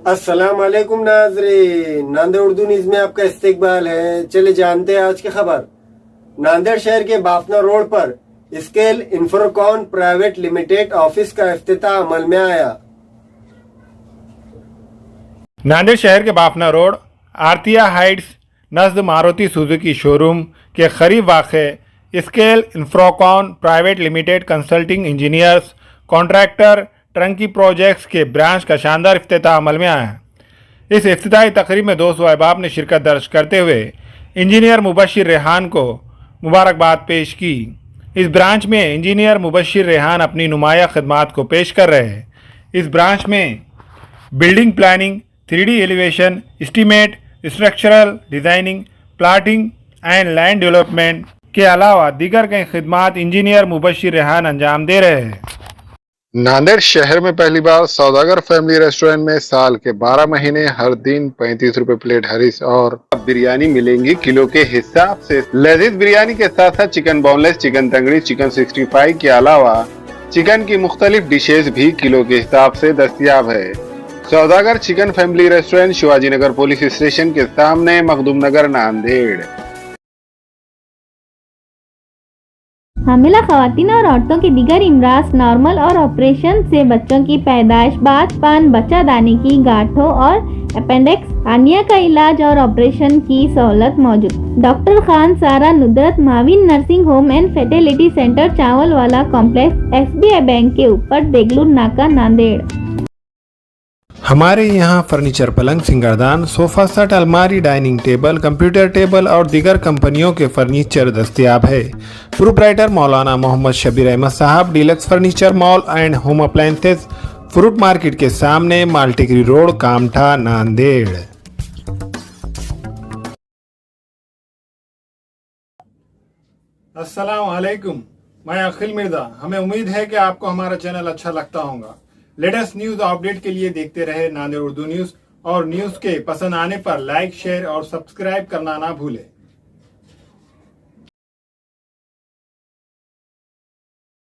अस्सलाम वालेकुम नाज़रीन, नांदेड़ उर्दू न्यूज़ में आपका इस्तकबाल है। चले जानते हैं आज की खबर। नांदेड़ शहर के बाफना रोड पर Scale Infracon Private Limited office का इफ्तिताह अमल में आया। नांदेड़ शहर के बाफना रोड आरतिया हाइट्स नज़द मारुति सुजुकी शोरूम के करीब वाक़े Scale Infracon Private Limited consulting engineers contractor turnkey projects के ब्रांच का शानदार इफ्तिताह अमल में आया है। इस इफ्तिताही तकरीब में 200 अहबाब ने शिरकत दर्ज करते हुए इंजीनियर मुबशिर रेहान को मुबारकबाद पेश की। इस ब्रांच में इंजीनियर मुबशिर रेहान अपनी नुमाया खदमात को पेश कर रहे हैं। इस ब्रांच में building planning, 3D elevation, estimate, structural designing, plotting and land development के अलावा दीगर कई खिदमात इंजीनियर मुबशिर रेहान अंजाम दे रहे हैं। नांदेड़ शहर में पहली बार सौदागर फैमिली रेस्टोरेंट में साल के 12 महीने हर दिन 35 रुपए प्लेट हरीस और बिरयानी मिलेंगी किलो के हिसाब से। लजीज बिरयानी के साथ साथ चिकन बोनलेस, चिकन तंगड़ी, चिकन 65 के अलावा चिकन की मुख्तलिफ डिशेज भी किलो के हिसाब से दस्तयाब है। सौदागर chicken family restaurant, Shivaji Nagar police station के सामने, मखदूम नगर, नांदेड़। हामिला खवातीन और औरतों के दीगर इमराज, नॉर्मल और ऑपरेशन से बच्चों की पैदाइश, बात पान, बच्चा दाने की गांठों और अपेंडिक्स आनिया का इलाज और ऑपरेशन की सहूलत मौजूद। डॉक्टर खान सारा नुदरत माविन nursing home and fertility centre, Chawal Wala complex, SBI bank के ऊपर, देगलूर नाका, नांदेड़। हमारे यहाँ फर्नीचर, पलंग, सिंगारदान, सोफा सेट, अलमारी, डाइनिंग टेबल, कंप्यूटर टेबल और दीगर कंपनियों के फर्नीचर दस्तयाब है। प्रोप्राइटर मौलाना मोहम्मद शबीर अहमद साहब, deluxe furniture mall and home appliances, fruit market के सामने, माल्टिकरी रोड, कामठा, नांदेड़। अस्सलाम वालेकुम, मैं अखिल मिर्जा। हमें उम्मीद है कि आपको हमारा चैनल अच्छा लगता होगा। लेटेस्ट न्यूज अपडेट के लिए देखते रहे नांदेड़ उर्दू न्यूज, और न्यूज के पसंद आने पर लाइक, शेयर और सब्सक्राइब करना ना भूलें।